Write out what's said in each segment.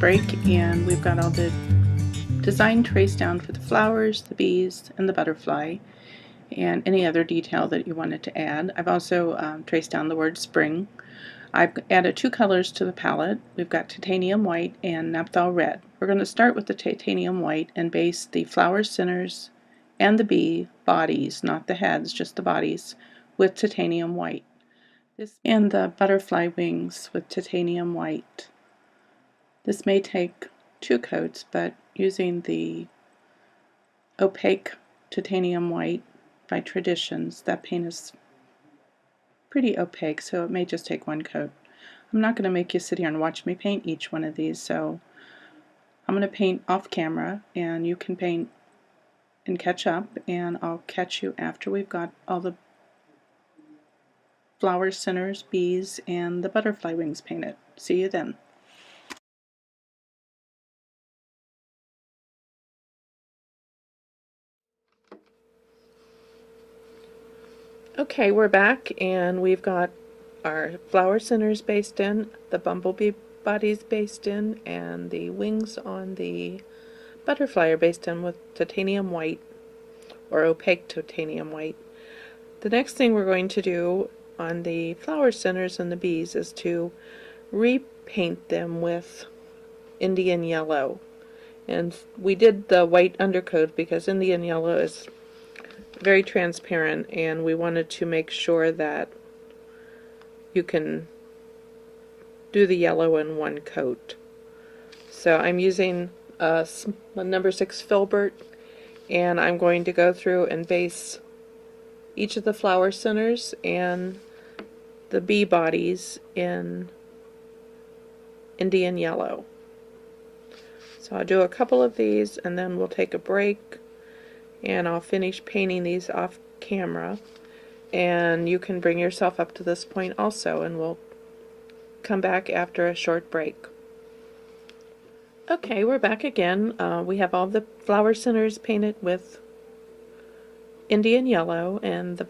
break, and we've got all the design traced down for the flowers, the bees, and the butterfly, and any other detail that you wanted to add. I've also traced down the word spring. I've added 2 colors to the palette. We've got titanium white and naphthol red. We're going to start with the titanium white and base the flower centers and the bee bodies, not the heads, just the bodies, with titanium white. And the butterfly wings with titanium white. This may take 2 coats, but using the opaque titanium white by Traditions, that paint is pretty opaque, so it may just take 1 coat. I'm not going to make you sit here and watch me paint each one of these, so I'm going to paint off camera, and you can paint and catch up, and I'll catch you after we've got all the flower centers, bees, and the butterfly wings painted. See you then. Okay, we're back, and we've got our flower centers based in, the bumblebee bodies based in, and the wings on the butterfly are based in with titanium white, or opaque titanium white. The next thing we're going to do on the flower centers and the bees is to repaint them with Indian yellow. And we did the white undercoat because Indian yellow is very transparent, and we wanted to make sure that you can do the yellow in 1 coat. So I'm using a number 6 filbert, and I'm going to go through and base each of the flower centers and the bee bodies in Indian yellow. So I'll do a couple of these, and then we'll take a break, and I'll finish painting these off camera, and you can bring yourself up to this point also, and we'll come back after a short break. Okay, we're back again. We have all the flower centers painted with Indian yellow, and the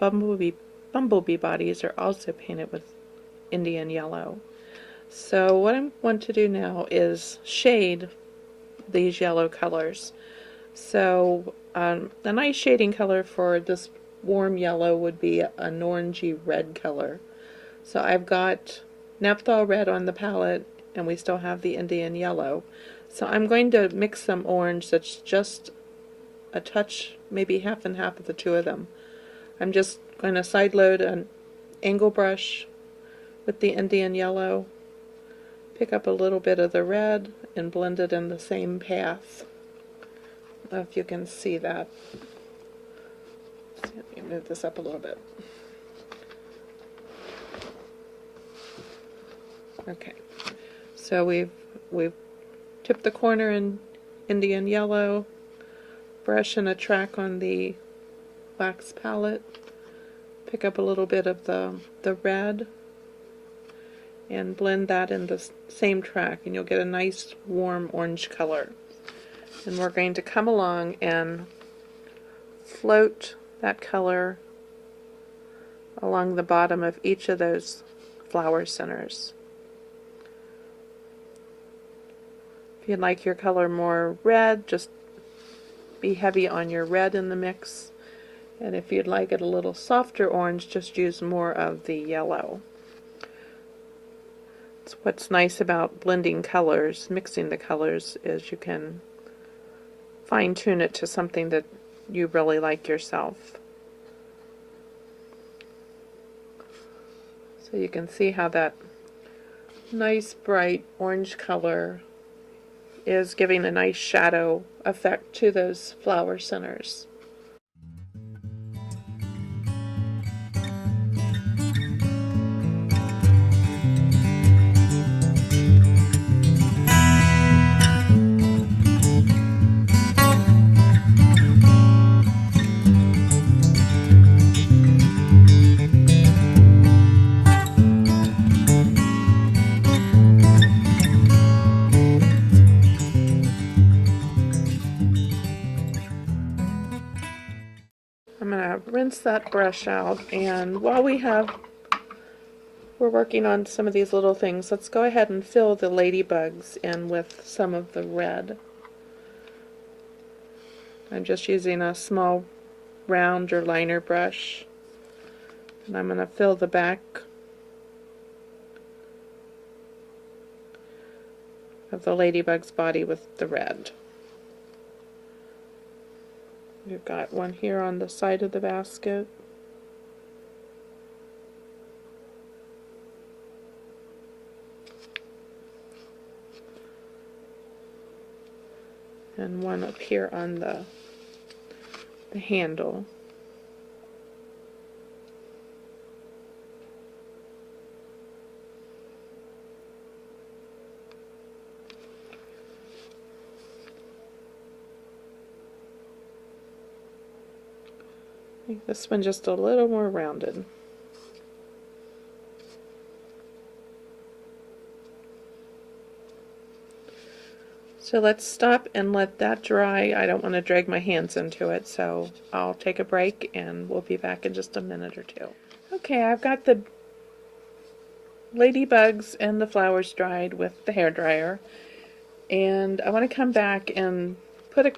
bumblebee bodies are also painted with Indian yellow. So what I want to do now is shade these yellow colors. So a nice shading color for this warm yellow would be an orangey red color. So I've got naphthol red on the palette, and we still have the Indian yellow. So I'm going to mix some orange that's just a touch, maybe half and half of the 2 of them. I'm just going to side load an angle brush with the Indian yellow, pick up a little bit of the red, and blend it in the same path. I don't know if you can see that. Let me move this up a little bit. Okay, so we've tipped the corner in Indian yellow, brush and a track on the wax palette, pick up a little bit of the red, and blend that in the same track, and you'll get a nice warm orange color. And we're going to come along and float that color along the bottom of each of those flower centers. If you'd like your color more red, just be heavy on your red in the mix, and if you'd like it a little softer orange, just use more of the yellow. It's what's nice about blending colors, mixing the colors, is you can fine-tune it to something that you really like yourself. So you can see how that nice bright orange color is giving a nice shadow effect to those flower centers. I'm going to rinse that brush out, and while we have we're working on some of these little things, let's go ahead and fill the ladybugs in with some of the red. I'm just using a small round or liner brush, and I'm going to fill the back of the ladybug's body with the red. We've got one here on the side of the basket. And one up here on the handle. Make this one just a little more rounded. So let's stop and let that dry. I don't want to drag my hands into it, so I'll take a break and we'll be back in just a minute or two. Okay, I've got the ladybugs and the flowers dried with the hairdryer, and I want to come back and put a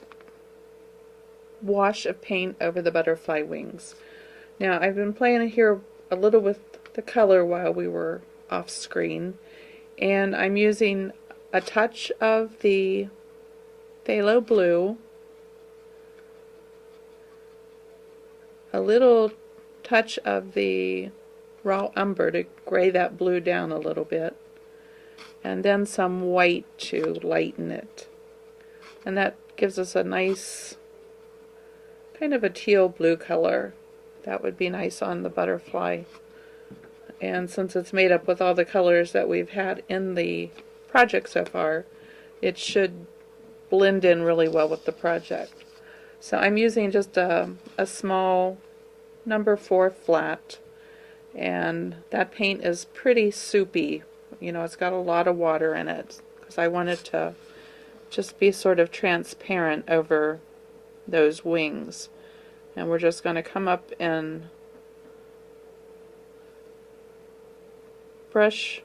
wash of paint over the butterfly wings. Now, I've been playing here a little with the color while we were off screen, and I'm using a touch of the phthalo blue, a little touch of the raw umber to gray that blue down a little bit, and then some white to lighten it. And that gives us a nice kind of a teal blue color. That would be nice on the butterfly. And since it's made up with all the colors that we've had in the project so far, it should blend in really well with the project. So I'm using just a small number 4 flat, and that paint is pretty soupy. You know, it's got a lot of water in it because I want it to just be sort of transparent over those wings. And we're just going to come up and brush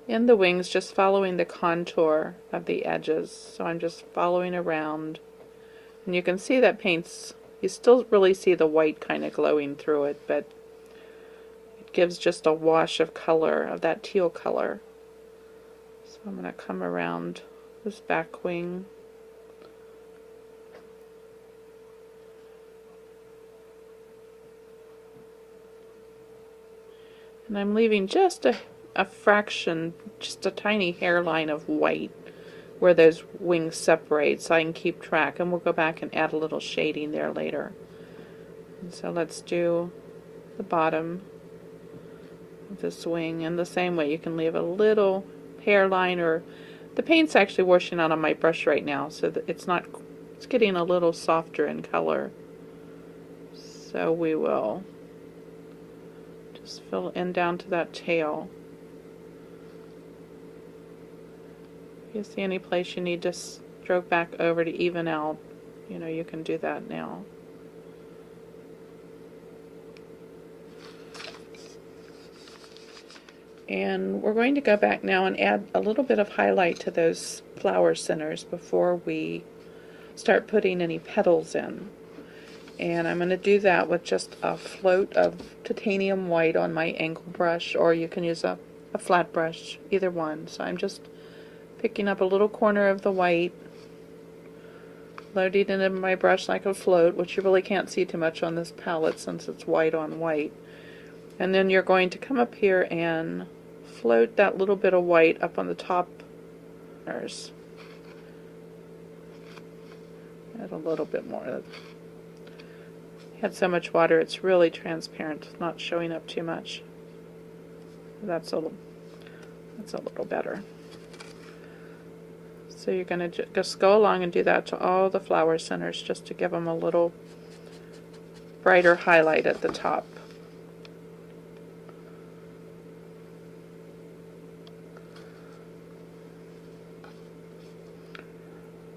in the wings, just following the contour of the edges. So I'm just following around, and you can see that paint's, you still really see the white kind of glowing through it, but it gives just a wash of color, of that teal color. So I'm going to come around this back wing. And I'm leaving just a fraction, just a tiny hairline of white where those wings separate, so I can keep track, and we'll go back and add a little shading there later. And so let's do the bottom of this wing, and the same way you can leave a little hairline, or the paint's actually washing out on my brush right now, so that it's getting a little softer in color. So we will just fill in down to that tail. If you see any place you need to stroke back over to even out, you know, you can do that now. And we're going to go back now and add a little bit of highlight to those flower centers before we start putting any petals in. And I'm going to do that with just a float of titanium white on my angle brush, or you can use a flat brush, either one. So I'm just picking up a little corner of the white, loading it into my brush like a float, which you really can't see too much on this palette since it's white on white. And then you're going to come up here and float that little bit of white up on the top. Add a little bit more. Had so much water, it's really transparent, it's not showing up too much. That's a little better. So you're going to just go along and do that to all the flower centers, just to give them a little brighter highlight at the top.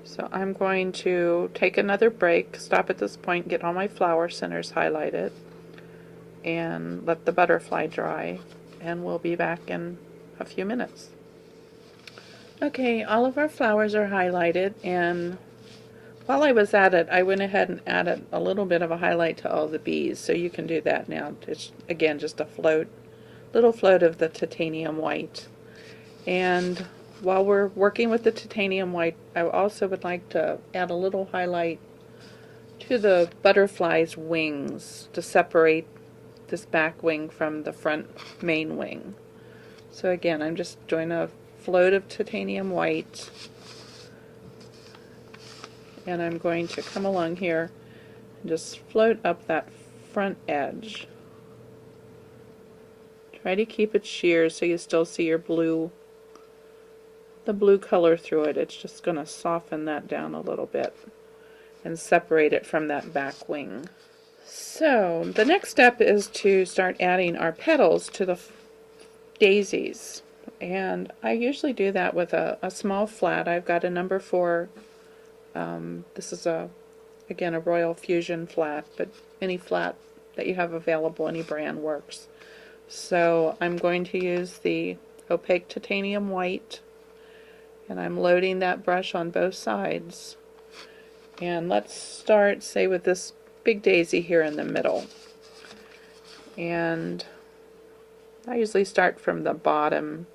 So I'm going to take another break, stop at this point, get all my flower centers highlighted, and let the butterfly dry, and we'll be back in a few minutes. Okay, all of our flowers are highlighted, and while I was at it, I went ahead and added a little bit of a highlight to all the bees, so you can do that now. It's, again, just a little float of the titanium white. And while we're working with the titanium white, I also would like to add a little highlight to the butterfly's wings to separate this back wing from the front main wing. So again, I'm just doing a float of titanium white, and I'm going to come along here and just float up that front edge. Try to keep it sheer so you still see your blue, the blue color through it. It's just going to soften that down a little bit and separate it from that back wing. So the next step is to start adding our petals to the daisies, and I usually do that with a small flat. I've got a number 4. This is again a Royal Fusion flat, but any flat that you have available, any brand works. So I'm going to use the opaque titanium white, and I'm loading that brush on both sides. And let's start, say, with this big daisy here in the middle. And I usually start from the bottom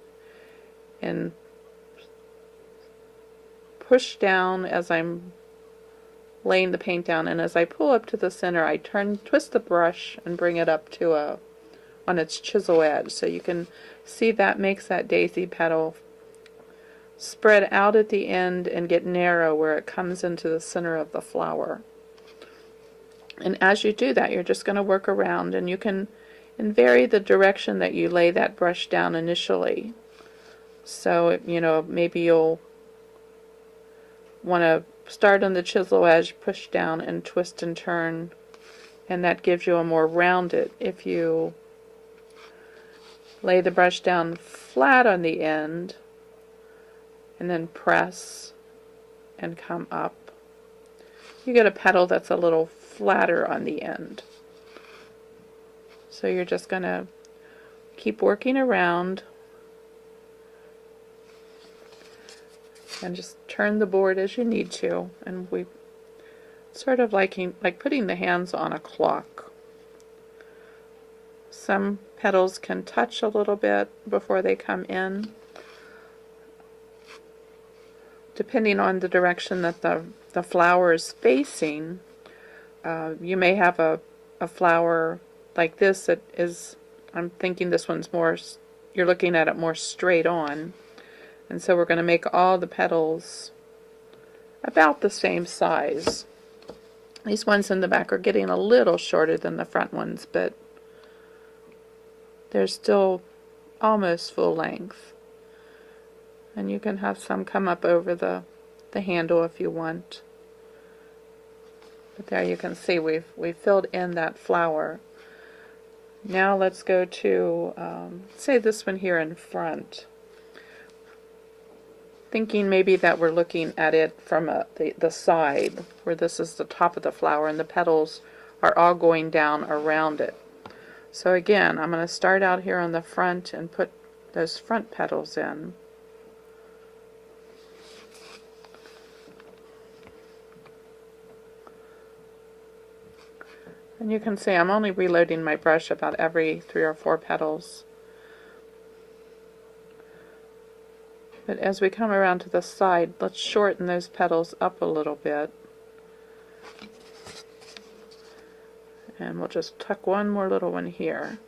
and push down as I'm laying the paint down, and as I pull up to the center, I twist the brush and bring it up to on its chisel edge. So you can see that makes that daisy petal spread out at the end and get narrow where it comes into the center of the flower. And as you do that, you're just going to work around, and you can vary the direction that you lay that brush down initially. So, you know, maybe you'll want to start on the chisel edge, push down, and twist and turn, and that gives you a more rounded. If you lay the brush down flat on the end, and then press and come up, you get a petal that's a little flatter on the end. So you're just going to keep working around and just turn the board as you need to, and we sort of like putting the hands on a clock. Some petals can touch a little bit before they come in, depending on the direction that the flower is facing. You may have a flower like this that is, I'm thinking this one's more, you're looking at it more straight on, and so we're going to make all the petals about the same size. These ones in the back are getting a little shorter than the front ones, but they're still almost full length. And you can have some come up over the handle if you want. But there you can see we've filled in that flower. Now let's go to, say, this one here in front. Thinking maybe that we're looking at it from the side, where this is the top of the flower and the petals are all going down around it. So again, I'm going to start out here on the front and put those front petals in. And you can see I'm only reloading my brush about every 3 or 4 petals. But as we come around to the side, let's shorten those petals up a little bit. And we'll just tuck one more little one here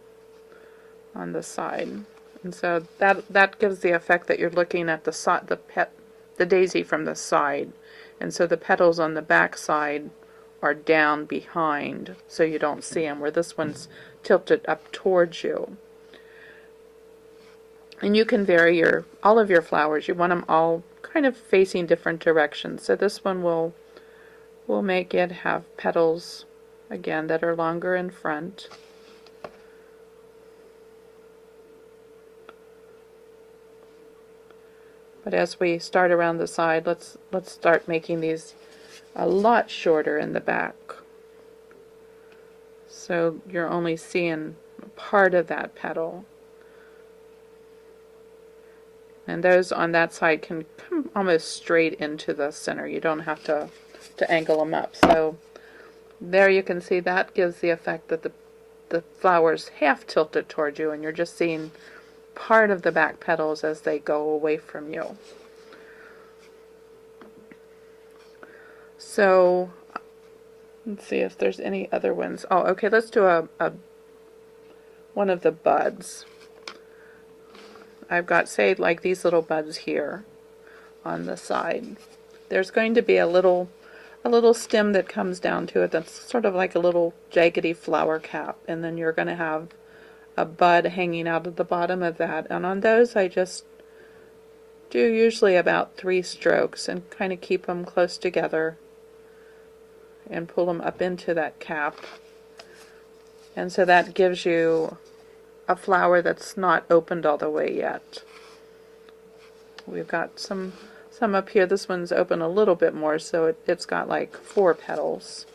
on the side. And so that gives the effect that you're looking at the daisy from the side. And so the petals on the back side are down behind, so you don't see them, where this one's tilted up towards you. And you can vary all of your flowers. You want them all kind of facing different directions. So this one will make it have petals, again, that are longer in front. But as we start around the side, let's start making these a lot shorter in the back. So so you're only seeing part of that petal. And those on that side can come almost straight into the center. You don't have to angle them up. So there you can see that gives the effect that the flower's half tilted toward you, and you're just seeing part of the back petals as they go away from you. So let's see if there's any other ones. Oh, okay, let's do one of the buds. I've got, say, like these little buds here on the side. There's going to be a little stem that comes down to it that's sort of like a little jaggedy flower cap, and then you're going to have a bud hanging out of the bottom of that. And on those I just do usually about 3 strokes and kind of keep them close together and pull them up into that cap. And so that gives you a flower that's not opened all the way yet. We've got some up here. This one's open a little bit more, so it's got like 4 petals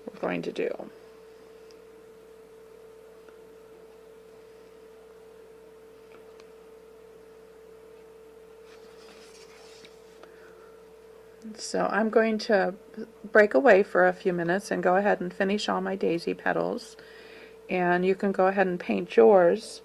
we're going to do. So I'm going to break away for a few minutes and go ahead and finish all my daisy petals. And you can go ahead and paint yours.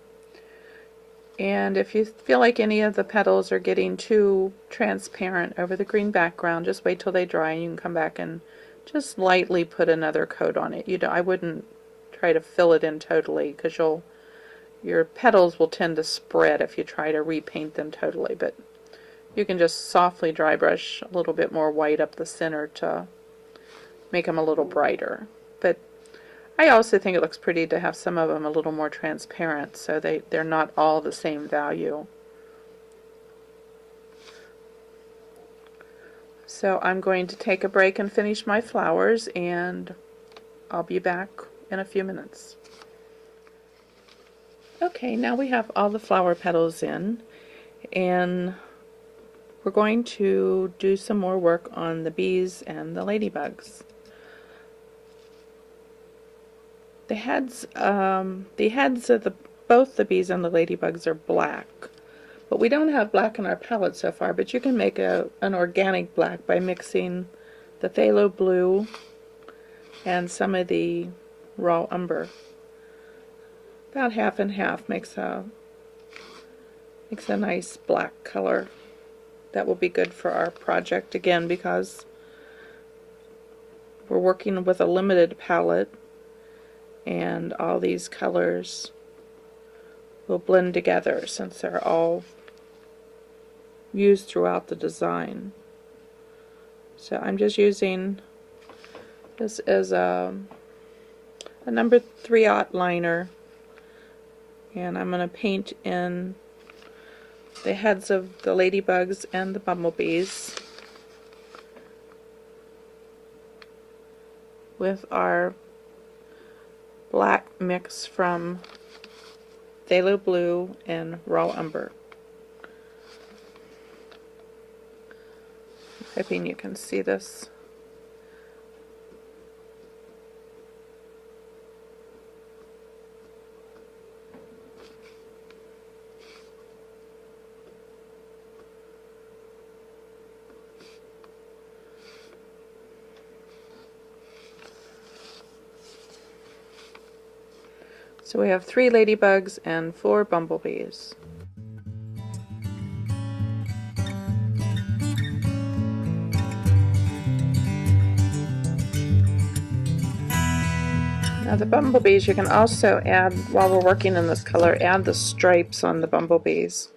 And if you feel like any of the petals are getting too transparent over the green background, just wait till they dry and you can come back and just lightly put another coat on it. I wouldn't try to fill it in totally, because your petals will tend to spread if you try to repaint them totally. But you can just softly dry brush a little bit more white up the center to make them a little brighter. But I also think it looks pretty to have some of them a little more transparent, so they're not all the same value. So I'm going to take a break and finish my flowers, and I'll be back in a few minutes. Okay, now we have all the flower petals in, and we're going to do some more work on the bees and the ladybugs. The heads of both the bees and the ladybugs are black, but we don't have black in our palette so far. But you can make an organic black by mixing the phthalo blue and some of the raw umber. About half and half makes a nice black color. That will be good for our project, again, because we're working with a limited palette. And all these colors will blend together since they're all used throughout the design. So I'm just using this as a number 3/0 liner, and I'm going to paint in the heads of the ladybugs and the bumblebees with our black mix from phthalo blue and raw umber. Hoping you can see this. So we have 3 ladybugs and 4 bumblebees. Now the bumblebees, you can also add, while we're working in this color, add the stripes on the bumblebees.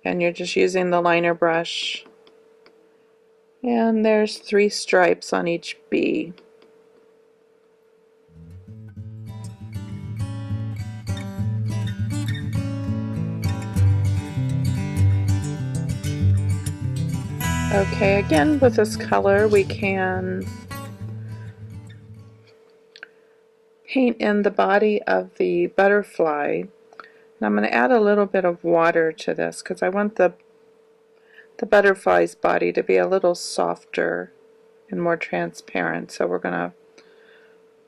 And you're just using the liner brush. And there's 3 stripes on each bee. Okay, again with this color we can paint in the body of the butterfly. And I'm going to add a little bit of water to this because I want the butterfly's body to be a little softer and more transparent. So we're going to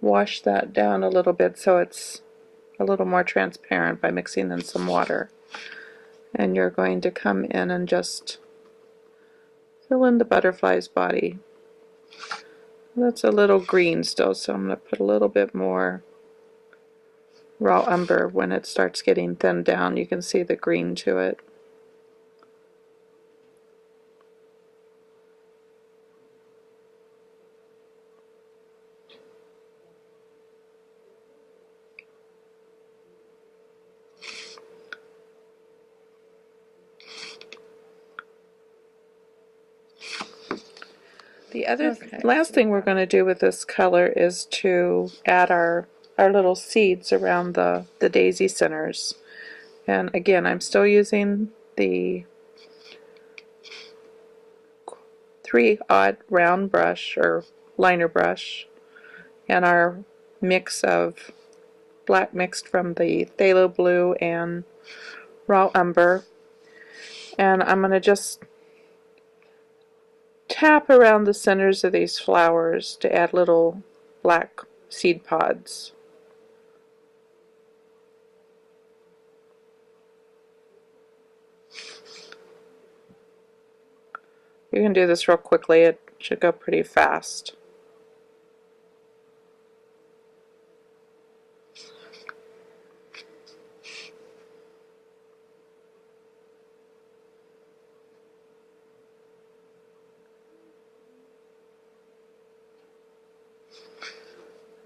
wash that down a little bit so it's a little more transparent by mixing in some water. And you're going to come in and just fill in the butterfly's body. That's a little green still, so I'm going to put a little bit more raw umber. When it starts getting thinned down, you can see the green to it. The other last thing we're going to do with this color is to add our little seeds around the daisy centers. And again, I'm still using the 3/0 round brush or liner brush and our mix of black mixed from the phthalo blue and raw umber. And I'm going to just tap around the centers of these flowers to add little black seed pods. You can do this real quickly, it should go pretty fast.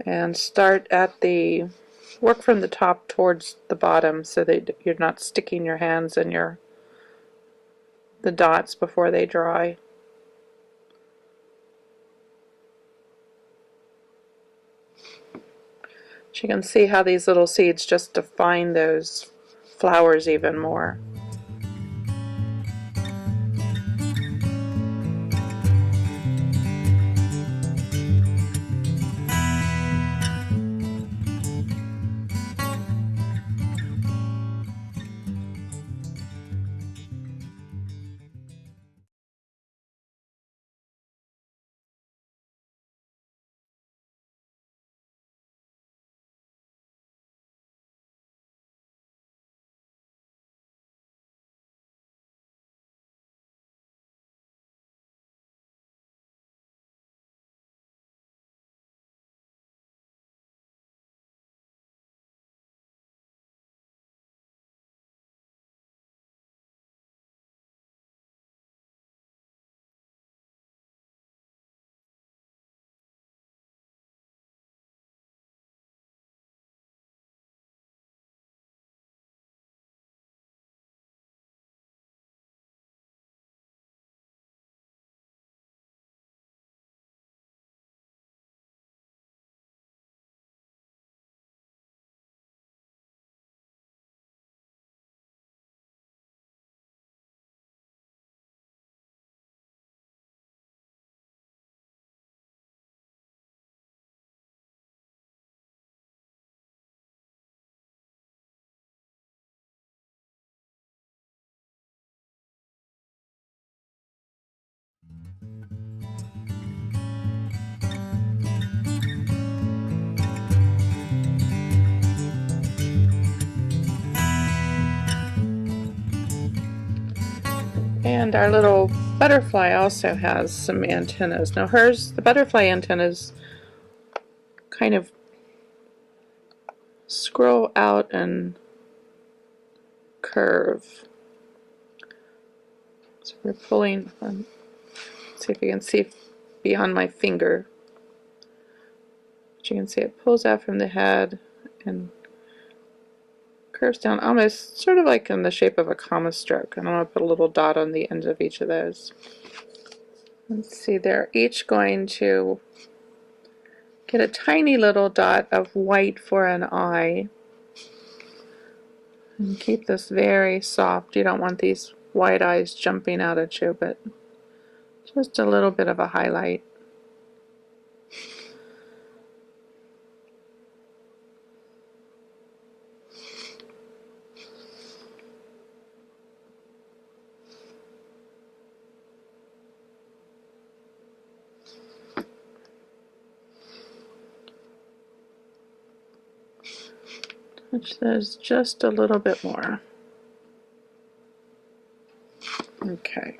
And start at work from the top towards the bottom so that you're not sticking your hands in the dots before they dry. So you can see how these little seeds just define those flowers even more. And our little butterfly also has some antennas. Now the butterfly antennas kind of scroll out and curve. So we're pulling, see if you can see beyond my finger. But you can see it pulls out from the head and curves down almost sort of like in the shape of a comma stroke. And I'm going to put a little dot on the end of each of those. Let's see, they're each going to get a tiny little dot of white for an eye. And keep this very soft. You don't want these white eyes jumping out at you, but just a little bit of a highlight. which there's just a little bit more. Okay.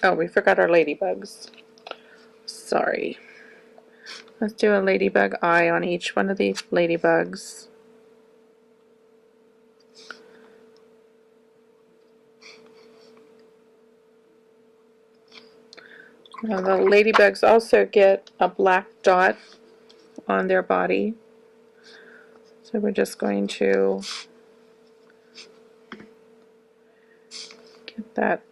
Oh, we forgot our ladybugs. Sorry. Let's do a ladybug eye on each one of these ladybugs. Now the ladybugs also get a black dot on their body. So we're just going to get that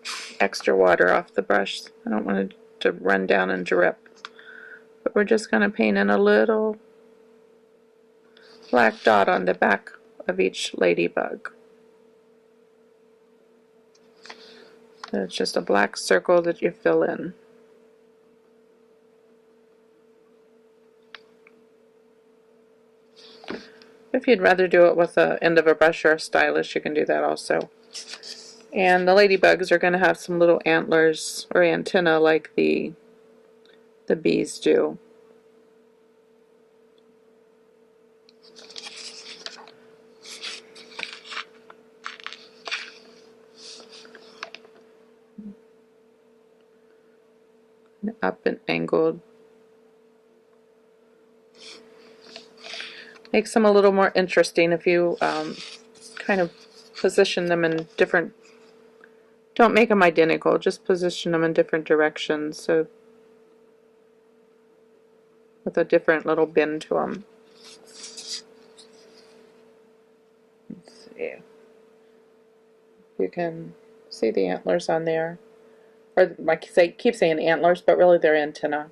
extra water off the brush. I don't want it to run down and drip. But we're just going to paint in a little black dot on the back of each ladybug. So it's just a black circle that you fill in. If you'd rather do it with the end of a brush or a stylus, you can do that also. And the ladybugs are going to have some little antlers or antennae like the bees do. Up and angled. Makes them a little more interesting if you kind of position them in different, don't make them identical, just position them in different directions, so with a different little bend to them. Let's see. You can see the antlers on there. Or I keep saying antlers, but really they're antennae.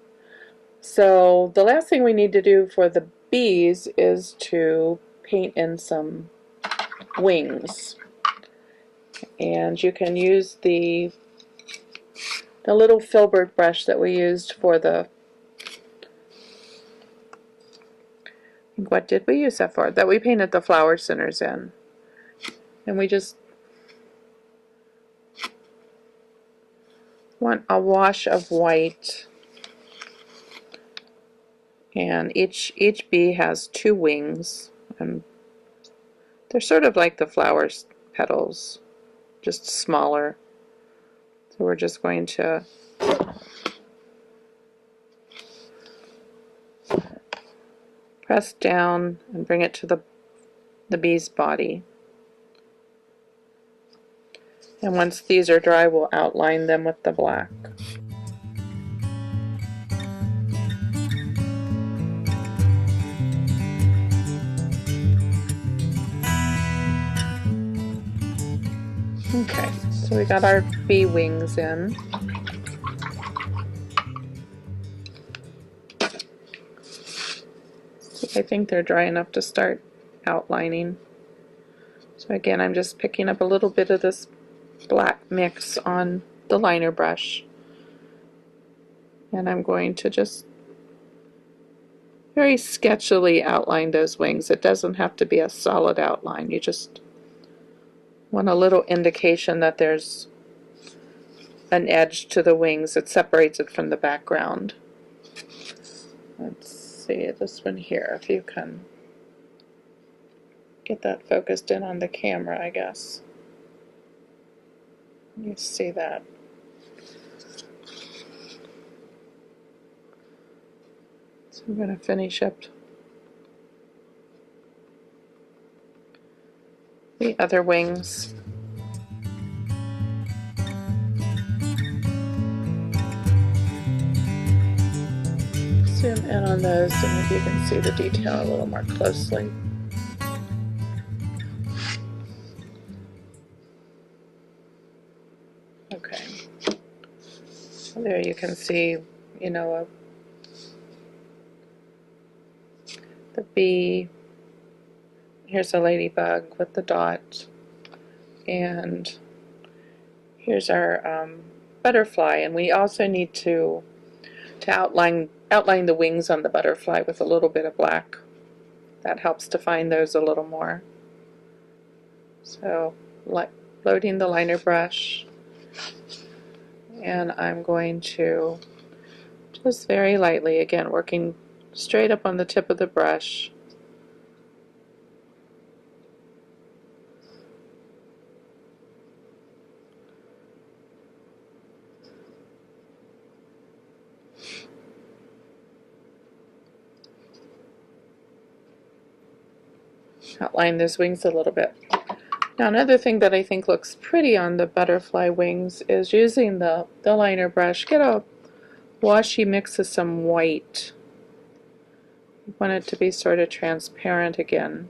So the last thing we need to do for the bees is to paint in some wings. And you can use the little filbert brush that we used for the, what did we use that for? That we painted the flower centers in. And we just want a wash of white. And each bee has two wings, and they're sort of like the flower's petals, just smaller. So we're just going to press down and bring it to the bee's body. And once these are dry, we'll outline them with the black. Okay, so we got our bee wings in. I think they're dry enough to start outlining. So again, I'm just picking up a little bit of this black mix on the liner brush. And I'm going to just very sketchily outline those wings. It doesn't have to be a solid outline. You just want a little indication that there's an edge to the wings that separates it from the background. Let's see this one here, if you can get that focused in on the camera, I guess. You see that. So I'm going to finish up the other wings. Zoom in on those so maybe you can see the detail a little more closely. Okay. So there you can see, you know, the bee. Here's a ladybug with the dot, and here's our butterfly. And we also need to outline the wings on the butterfly with a little bit of black. That helps define those a little more. So, loading the liner brush, and I'm going to just very lightly, again, working straight up on the tip of the brush, outline those wings a little bit. Now another thing that I think looks pretty on the butterfly wings is using the liner brush. Get a washy mix of some white. You want it to be sort of transparent again.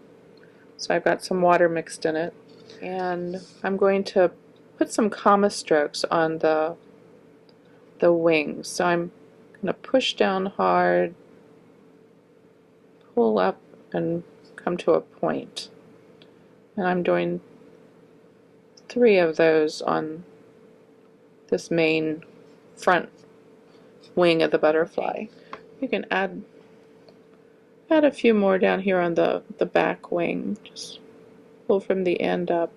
So I've got some water mixed in it. And I'm going to put some comma strokes on the wings. So I'm going to push down hard, pull up, and come to a point. And I'm doing 3 of those on this main front wing of the butterfly. You can add a few more down here on the back wing. Just pull from the end up.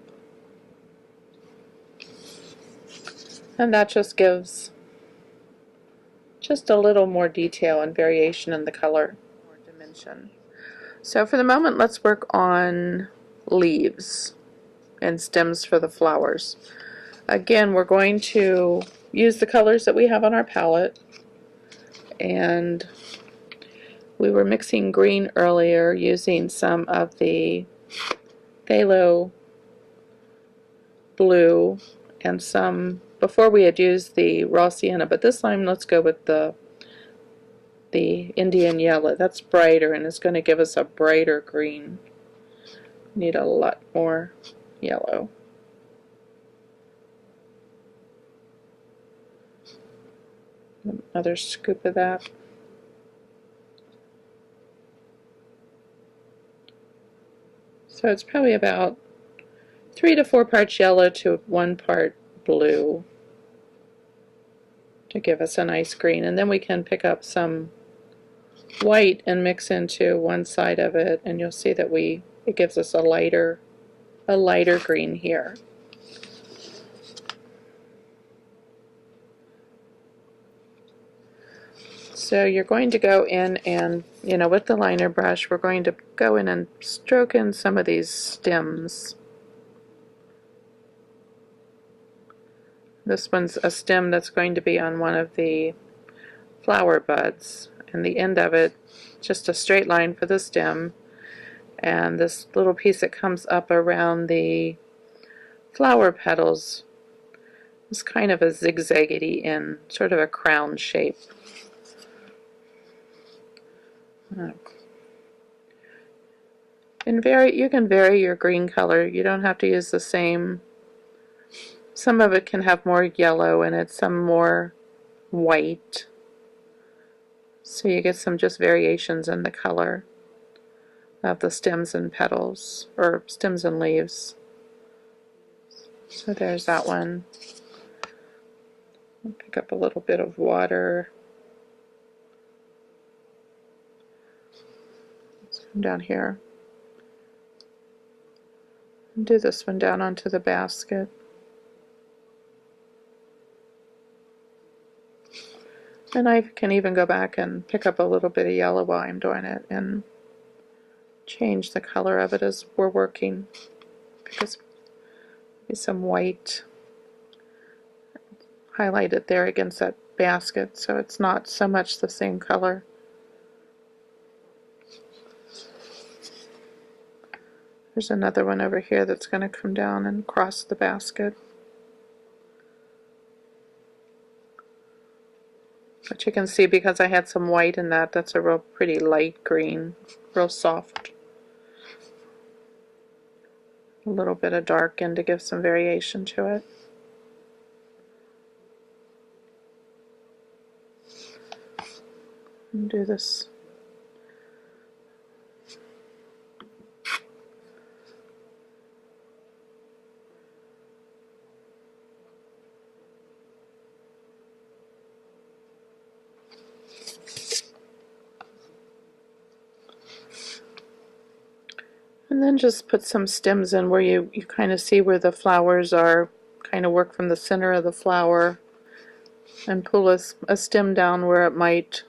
And that just gives just a little more detail and variation in the color, more dimension. So for the moment, let's work on leaves and stems for the flowers. Again, we're going to use the colors that we have on our palette, and we were mixing green earlier using some of the phthalo blue and some, before we had used the raw sienna, but this time let's go with the Indian yellow. That's brighter and it's going to give us a brighter green. Need a lot more yellow. Another scoop of that. So it's probably about 3 to 4 parts yellow to 1 part blue to give us a nice green. And then we can pick up some white and mix into one side of it, and you'll see that it gives us a lighter green here. So you're going to go in and, with the liner brush, we're going to go in and stroke in some of these stems. This one's a stem that's going to be on one of the flower buds, and the end of it, just a straight line for the stem, and this little piece that comes up around the flower petals is kind of a zigzaggedy in sort of a crown shape. And you can vary your green color. You don't have to use the same. Some of it can have more yellow in it, some more white. So you get some just variations in the color of the stems and petals, or stems and leaves. So there's that one. I'll pick up a little bit of water. Let's come down here. And do this one down onto the basket. And I can even go back and pick up a little bit of yellow while I'm doing it and change the color of it as we're working. Because maybe some white, highlight it there against that basket so it's not so much the same color. There's another one over here that's going to come down and cross the basket. But you can see, because I had some white in that, that's a real pretty light green, real soft. A little bit of dark in to give some variation to it. And do this. And then just put some stems in where you kind of see where the flowers are, kind of work from the center of the flower and pull a stem down where it might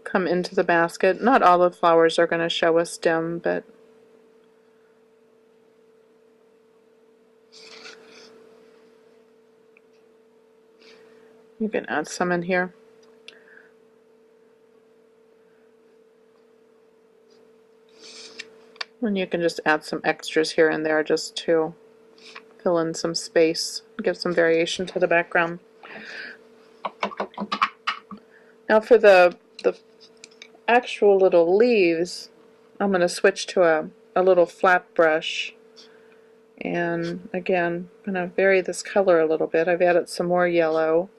come into the basket. Not all the flowers are going to show a stem, but you can add some in here. And you can just add some extras here and there just to fill in some space, give some variation to the background. Now for the actual little leaves, I'm going to switch to a little flat brush, and again I'm going to vary this color a little bit. I've added some more yellow,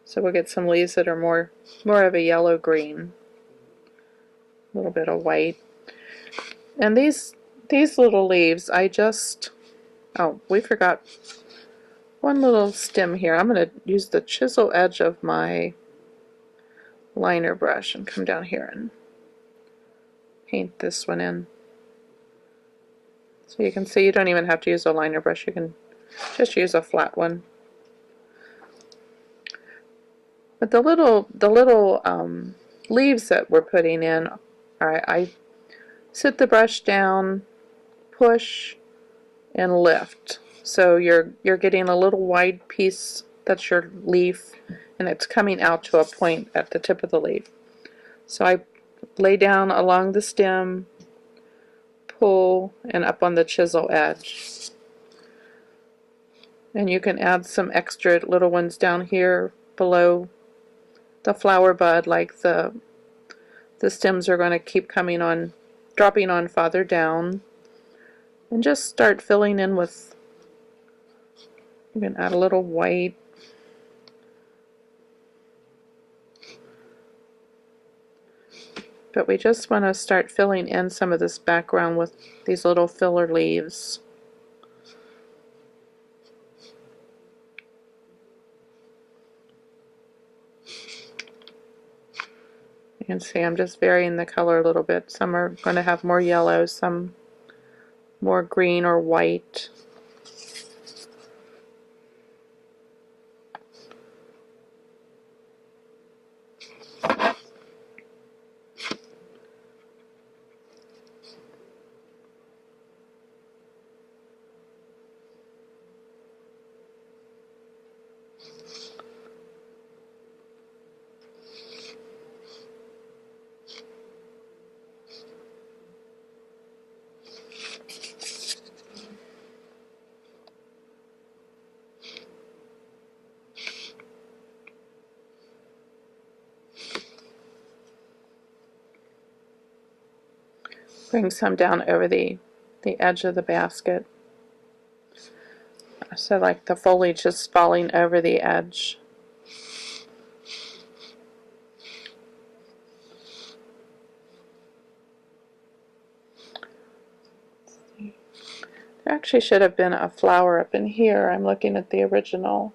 so we'll get some leaves that are more of a yellow green, a little bit of white. And these little leaves, I just, oh, we forgot one little stem here. I'm going to use the chisel edge of my liner brush and come down here and paint this one in. So you can see you don't even have to use a liner brush, you can just use a flat one. But the little leaves that we're putting in, I sit the brush down, push, and lift. So you're getting a little wide piece that's your leaf, and it's coming out to a point at the tip of the leaf. So I lay down along the stem, pull, and up on the chisel edge. And you can add some extra little ones down here below the flower bud, like the stems are going to keep coming on, dropping on farther down. And just start filling in with, you can add a little white. But we just want to start filling in some of this background with these little filler leaves. You can see I'm just varying the color a little bit. Some are going to have more yellow, some more green or white. Bring some down over the edge of the basket. So like the foliage is falling over the edge. There actually should have been a flower up in here. I'm looking at the original.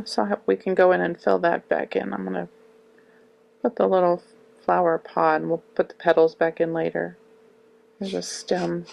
So we can go in and fill that back in. I'm going to put the little flower pod, and we'll put the petals back in later. There's a stem.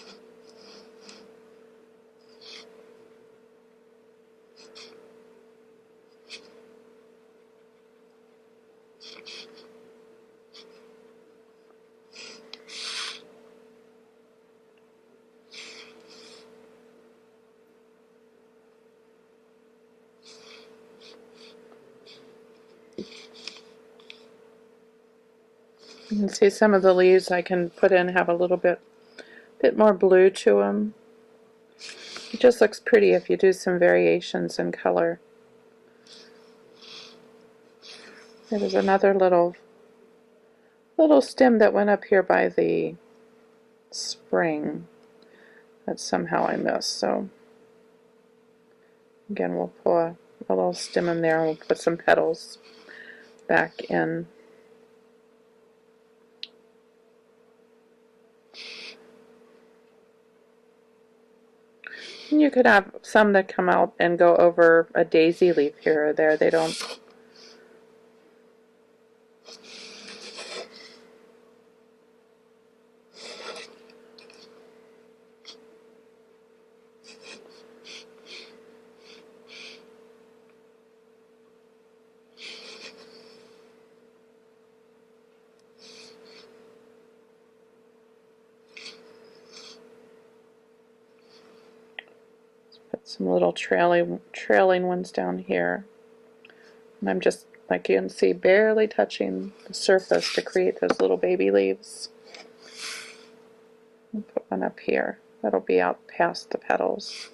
You can see some of the leaves I can put in have a little bit more blue to them. It just looks pretty if you do some variations in color. There's another little stem that went up here by the spring that somehow I missed. So again, we'll pull a little stem in there and we'll put some petals back in. And you could have some that come out and go over a daisy leaf here or there. They don't. Some little trailing ones down here. And I'm just, like you can see, barely touching the surface to create those little baby leaves. I'll put one up here. That'll be out past the petals.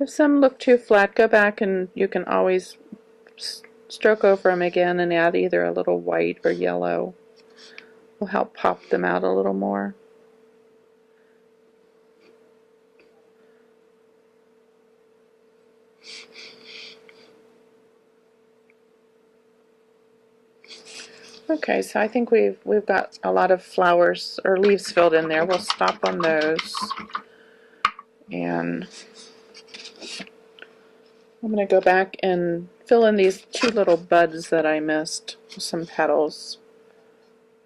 If some look too flat, go back and you can always stroke over them again and add either a little white or yellow. Will help pop them out a little more. Okay, so I think we've got a lot of flowers or leaves filled in there. We'll stop on those. And I'm going to go back and fill in these two little buds that I missed, some petals.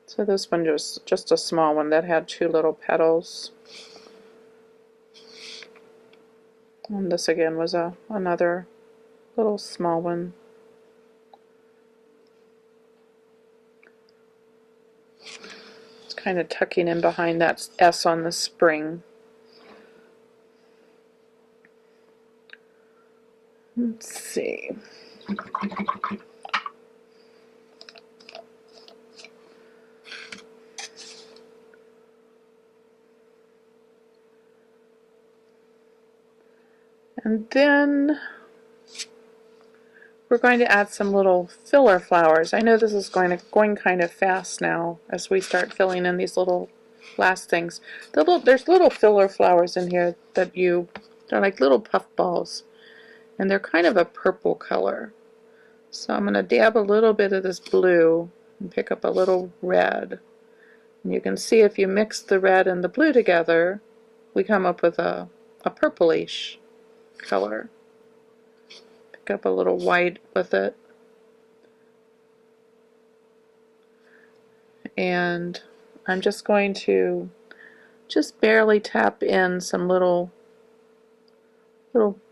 So this one was just a small one that had two little petals. And this again was another little small one. It's kind of tucking in behind that S on the spring. Let's see. And then we're going to add some little filler flowers. I know this is going kind of fast now as we start filling in these little last things. There's little filler flowers in here that they're like little puff balls, and they're kind of a purple color. So I'm going to dab a little bit of this blue and pick up a little red. And you can see if you mix the red and the blue together, we come up with a purplish color. Pick up a little white with it. And I'm just going to just barely tap in some little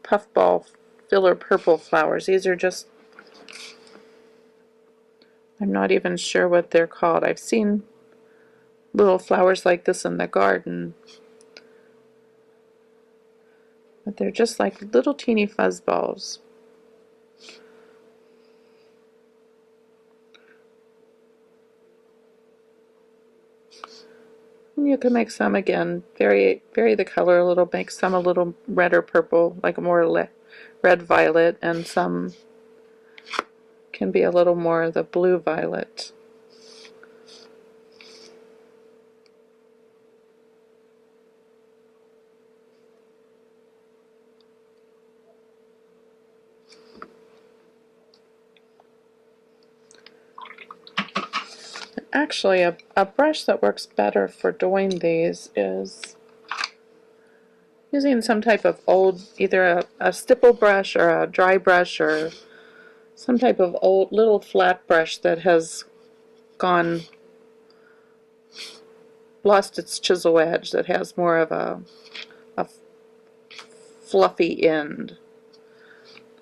puffball filler purple flowers. These are just, I'm not even sure what they're called. I've seen little flowers like this in the garden, but they're just like little teeny fuzz balls. And you can make some again, vary the color a little, make some a little red or purple, like a more red violet, and some can be a little more the blue violet. Actually, a brush that works better for doing these is using some type of old, either a stipple brush or a dry brush or some type of old little flat brush that has lost its chisel edge, that has more of a fluffy end.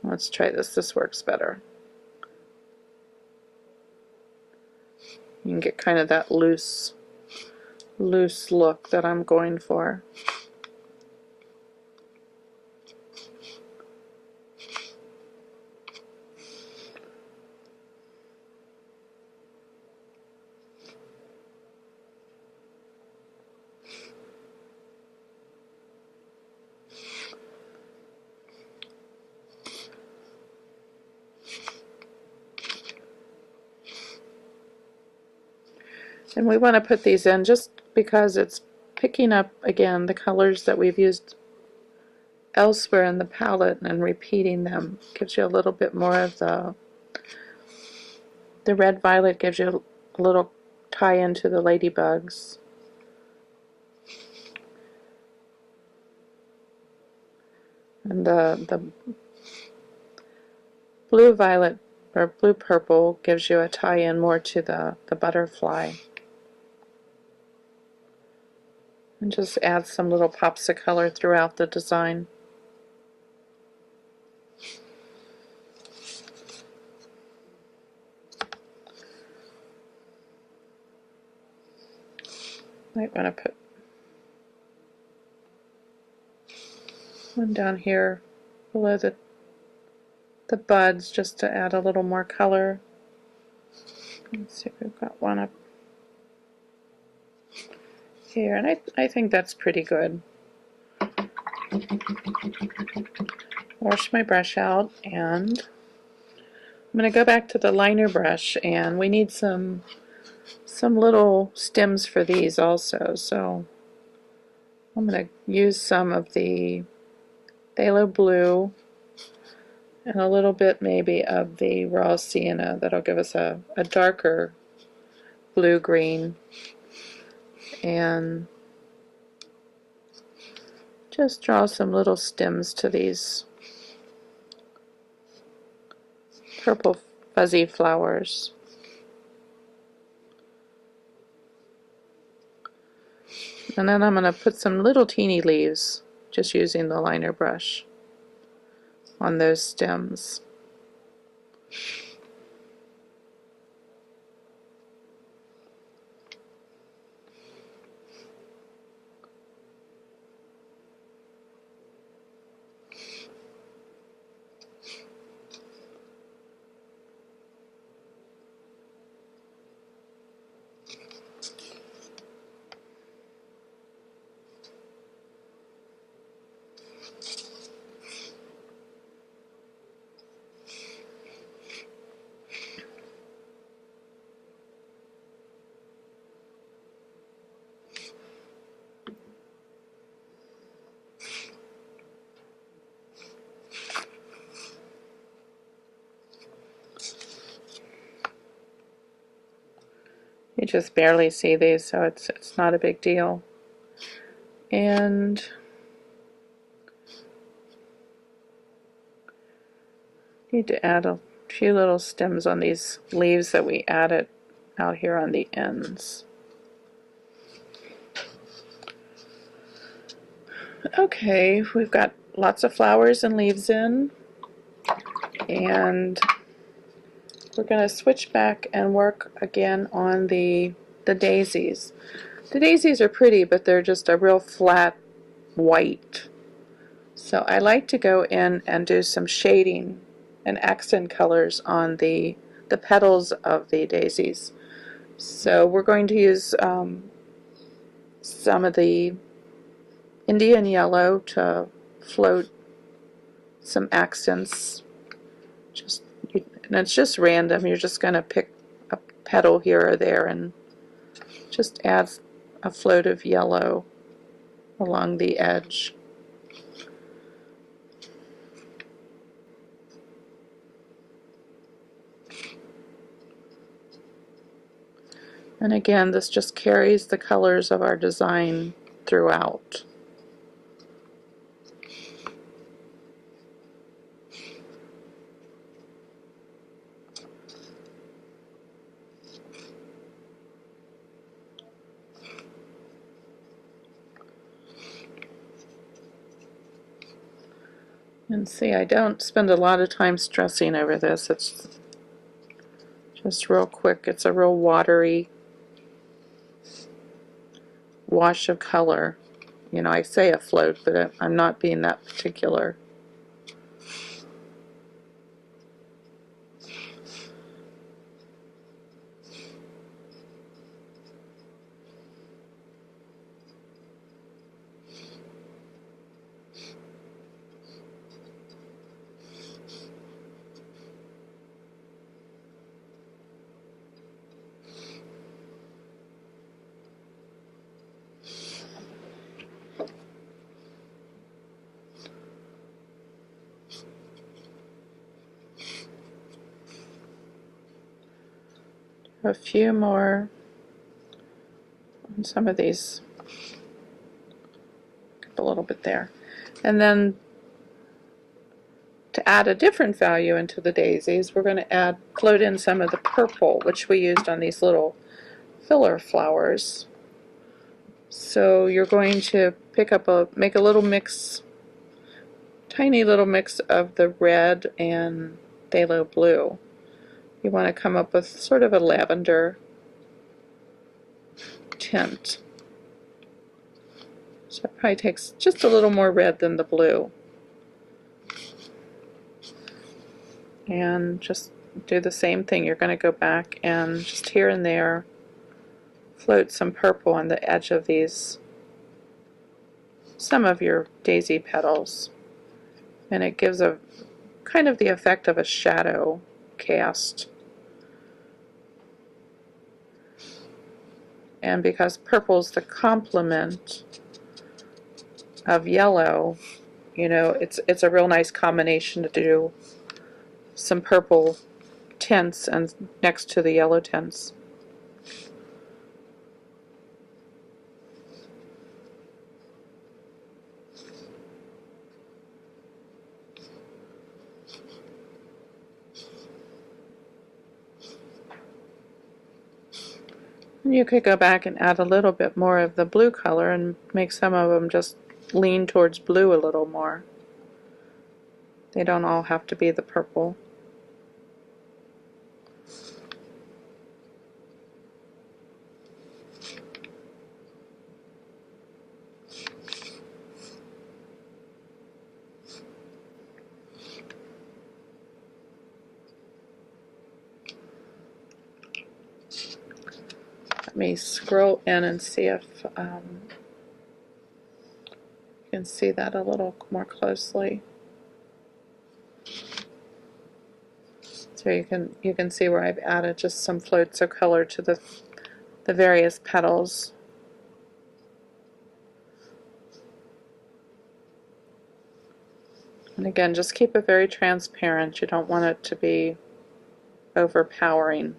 Let's try this. This works better. You can get kind of that loose look that I'm going for. And we want to put these in just because it's picking up, again, the colors that we've used elsewhere in the palette and repeating them. Gives you a little bit more of the red violet, gives you a little tie into the ladybugs. And the blue violet or blue purple gives you a tie in more to the butterfly. And just add some little pops of color throughout the design. Might want to put one down here below the the buds just to add a little more color. Let's see if we've got one up here, and I think that's pretty good. Wash my brush out, and I'm going to go back to the liner brush, and we need some little stems for these also, so I'm going to use some of the phthalo blue and a little bit maybe of the raw sienna. That'll give us a darker blue-green, and just draw some little stems to these purple fuzzy flowers. And then I'm going to put some little teeny leaves, just using the liner brush, on those stems. You just barely see these, so it's not a big deal. And need to add a few little stems on these leaves that we added out here on the ends. Okay, we've got lots of flowers and leaves in, and we're going to switch back and work again on the daisies. The daisies are pretty, but they're just a real flat white. So I like to go in and do some shading and accent colors on the petals of the daisies. So we're going to use some of the Indian yellow to float some accents. And it's just random. You're just going to pick a petal here or there and just add a float of yellow along the edge. And again, this just carries the colors of our design throughout. And see, I don't spend a lot of time stressing over this. It's just real quick. It's a real watery wash of color. You know, I say a float, but I'm not being that particular. A few more on some of these, a little bit there. And then to add a different value into the daisies, we're going to float in some of the purple, which we used on these little filler flowers. So you're going to make a little mix, tiny little mix of the red and phthalo blue. You want to come up with sort of a lavender tint. So it probably takes just a little more red than the blue. And just do the same thing. You're going to go back and just here and there float some purple on the edge of these, some of your daisy petals, and it gives a kind of the effect of a shadow cast. And because purple's the complement of yellow, you know, it's a real nice combination to do some purple tints and next to the yellow tints. And you could go back and add a little bit more of the blue color and make some of them just lean towards blue a little more. They don't all have to be the purple. Let me scroll in and see if you can see that a little more closely. So you can see where I've added just some floats of color to the various petals. And again, just keep it very transparent. You don't want it to be overpowering.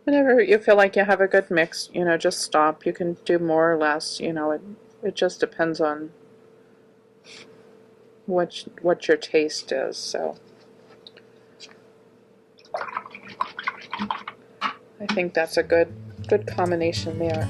Whenever you feel like you have a good mix, you know, just stop. You can do more or less, you know, it just depends on what your taste is. So I think that's a good combination there.